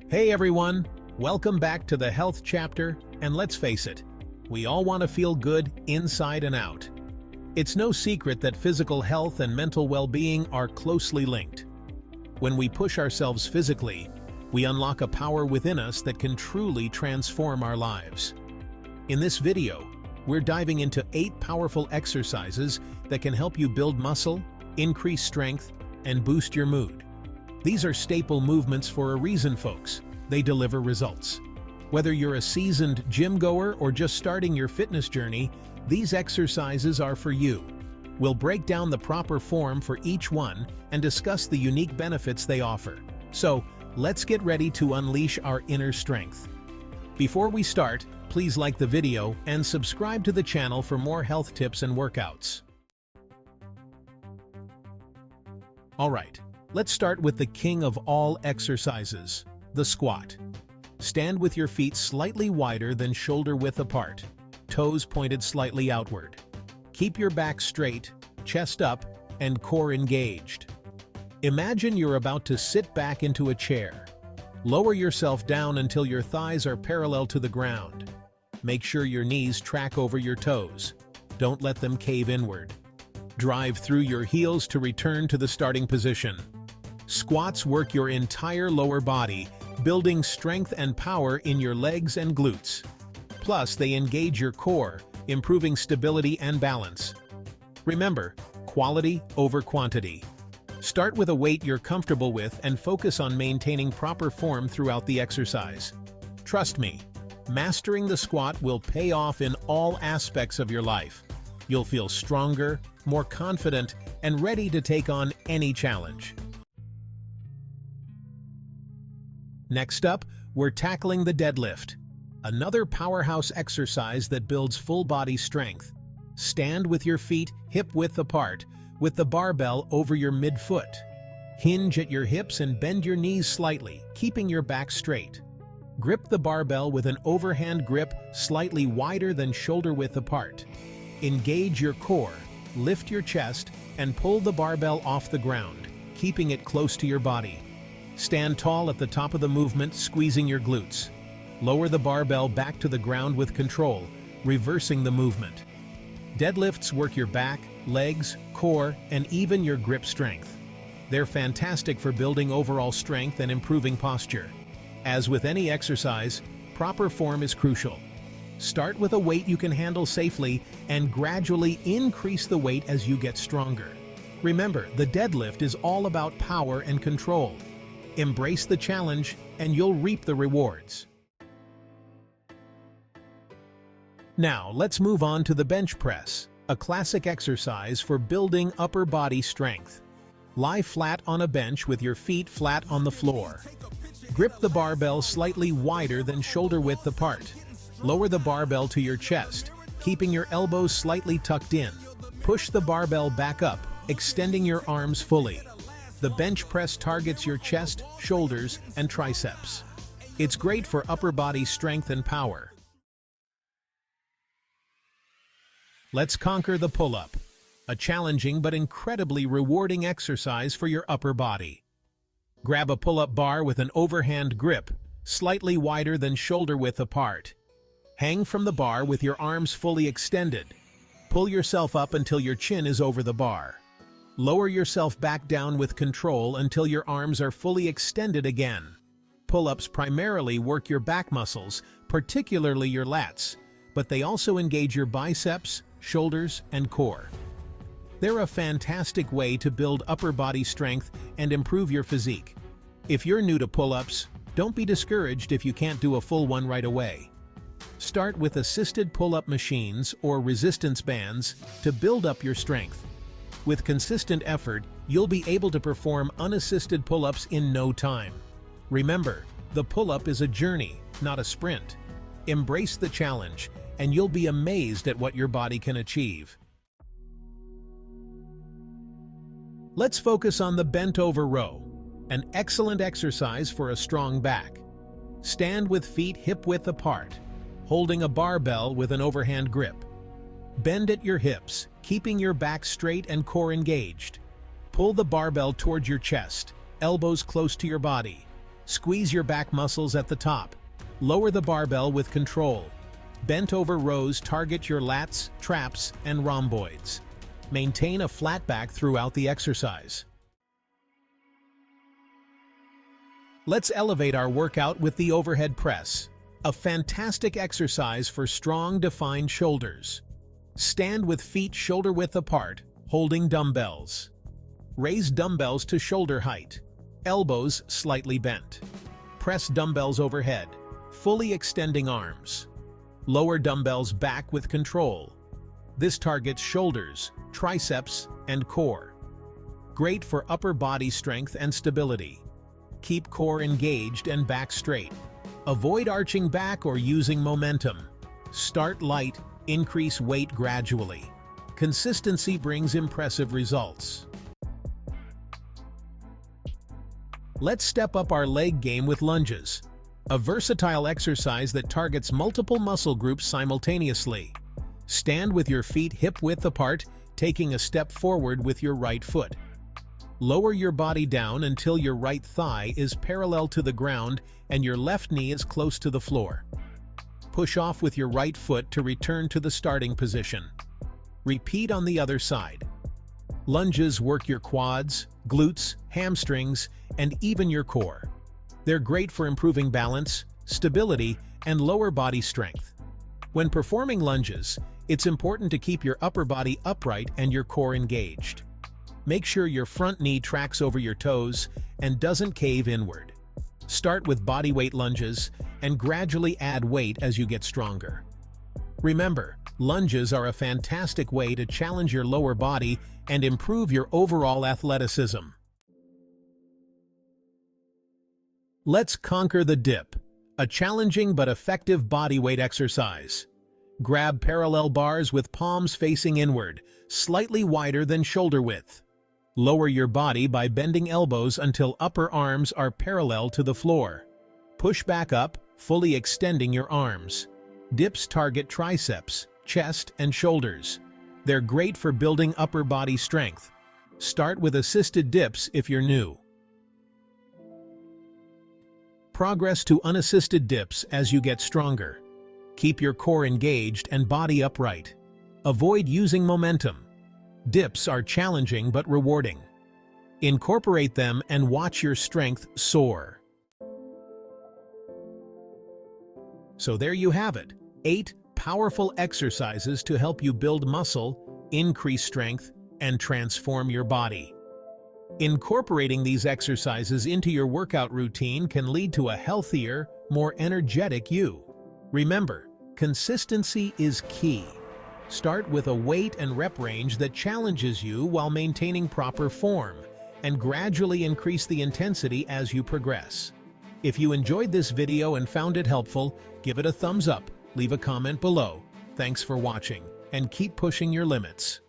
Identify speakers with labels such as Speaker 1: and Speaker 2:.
Speaker 1: Hey everyone, welcome back to the health chapter, and let's face it, we all want to feel good inside and out. It's no secret that physical health and mental well-being are closely linked. When we push ourselves physically, we unlock a power within us that can truly transform our lives. In this video, we're diving into 8 powerful exercises that can help you build muscle, increase strength, and boost your mood. These are staple movements for a reason, folks. They deliver results. Whether you're a seasoned gym goer or just starting your fitness journey, these exercises are for you. We'll break down the proper form for each one and discuss the unique benefits they offer. So, let's get ready to unleash our inner strength. Before we start, please like the video and subscribe to the channel for more health tips and workouts. Alright, let's start with the king of all exercises, the squat. Stand with your feet slightly wider than shoulder width apart, toes pointed slightly outward. Keep your back straight, chest up, and core engaged. Imagine you're about to sit back into a chair. Lower yourself down until your thighs are parallel to the ground. Make sure your knees track over your toes. Don't let them cave inward. Drive through your heels to return to the starting position. Squats work your entire lower body, building strength and power in your legs and glutes. Plus, they engage your core, improving stability and balance. Remember, quality over quantity. Start with a weight you're comfortable with and focus on maintaining proper form throughout the exercise. Trust me, mastering the squat will pay off in all aspects of your life. You'll feel stronger, more confident, and ready to take on any challenge. Next up, we're tackling the deadlift, another powerhouse exercise that builds full body strength. Stand with your feet hip-width apart, with the barbell over your midfoot. Hinge at your hips and bend your knees slightly, keeping your back straight. Grip the barbell with an overhand grip slightly wider than shoulder width apart. Engage your core, lift your chest, and pull the barbell off the ground, keeping it close to your body. Stand tall at the top of the movement, squeezing your glutes. Lower the barbell back to the ground with control, reversing the movement. Deadlifts work your back, legs, core, and even your grip strength. They're fantastic for building overall strength and improving posture. As with any exercise, proper form is crucial. Start with a weight you can handle safely and gradually increase the weight as you get stronger. Remember, the deadlift is all about power and control. Embrace the challenge and you'll reap the rewards. Now, let's move on to the bench press, a classic exercise for building upper body strength. Lie flat on a bench with your feet flat on the floor. Grip the barbell slightly wider than shoulder width apart. Lower the barbell to your chest, keeping your elbows slightly tucked in. Push the barbell back up, extending your arms fully. The bench press targets your chest, shoulders, and triceps. It's great for upper body strength and power. Let's conquer the pull-up, a challenging but incredibly rewarding exercise for your upper body. Grab a pull-up bar with an overhand grip, slightly wider than shoulder width apart. Hang from the bar with your arms fully extended. Pull yourself up until your chin is over the bar. Lower yourself back down with control until your arms are fully extended again. Pull-ups primarily work your back muscles, particularly your lats, but they also engage your biceps, shoulders, and core. They're a fantastic way to build upper body strength and improve your physique. If you're new to pull-ups, don't be discouraged if you can't do a full one right away. Start with assisted pull-up machines or resistance bands to build up your strength. With consistent effort, you'll be able to perform unassisted pull-ups in no time. Remember, the pull-up is a journey, not a sprint. Embrace the challenge, and you'll be amazed at what your body can achieve. Let's focus on the bent-over row, an excellent exercise for a strong back. Stand with feet hip-width apart, holding a barbell with an overhand grip. Bend at your hips, keeping your back straight and core engaged. Pull the barbell towards your chest, elbows close to your body. Squeeze your back muscles at the top. Lower the barbell with control. Bent over rows target your lats, traps, and rhomboids. Maintain a flat back throughout the exercise. Let's elevate our workout with the overhead press, a fantastic exercise for strong, defined shoulders. Stand with feet shoulder-width apart, holding dumbbells. Raise dumbbells to shoulder height, elbows slightly bent. Press dumbbells overhead, fully extending arms. Lower dumbbells back with control. This targets shoulders, triceps, and core. Great for upper body strength and stability. Keep core engaged and back straight. Avoid arching back or using momentum. Start light, increase weight gradually. Consistency brings impressive results. Let's step up our leg game with lunges, a versatile exercise that targets multiple muscle groups simultaneously. Stand with your feet hip-width apart, taking a step forward with your right foot. Lower your body down until your right thigh is parallel to the ground and your left knee is close to the floor. Push off with your right foot to return to the starting position. Repeat on the other side. Lunges work your quads, glutes, hamstrings, and even your core. They're great for improving balance, stability, and lower body strength. When performing lunges, it's important to keep your upper body upright and your core engaged. Make sure your front knee tracks over your toes and doesn't cave inward. Start with bodyweight lunges and gradually add weight as you get stronger. Remember, lunges are a fantastic way to challenge your lower body and improve your overall athleticism. Let's conquer the dip, a challenging but effective bodyweight exercise. Grab parallel bars with palms facing inward, slightly wider than shoulder width. Lower your body by bending elbows until upper arms are parallel to the floor. Push back up, fully extending your arms. Dips target triceps, chest, and shoulders. They're great for building upper body strength. Start with assisted dips if you're new. Progress to unassisted dips as you get stronger. Keep your core engaged and body upright. Avoid using momentum. Dips are challenging but rewarding. Incorporate them and watch your strength soar. So there you have it, 8 powerful exercises to help you build muscle, increase strength, and transform your body. Incorporating these exercises into your workout routine can lead to a healthier, more energetic you. Remember, consistency is key. Start with a weight and rep range that challenges you while maintaining proper form, and gradually increase the intensity as you progress. If you enjoyed this video and found it helpful, give it a thumbs up, leave a comment below. Thanks for watching, and keep pushing your limits.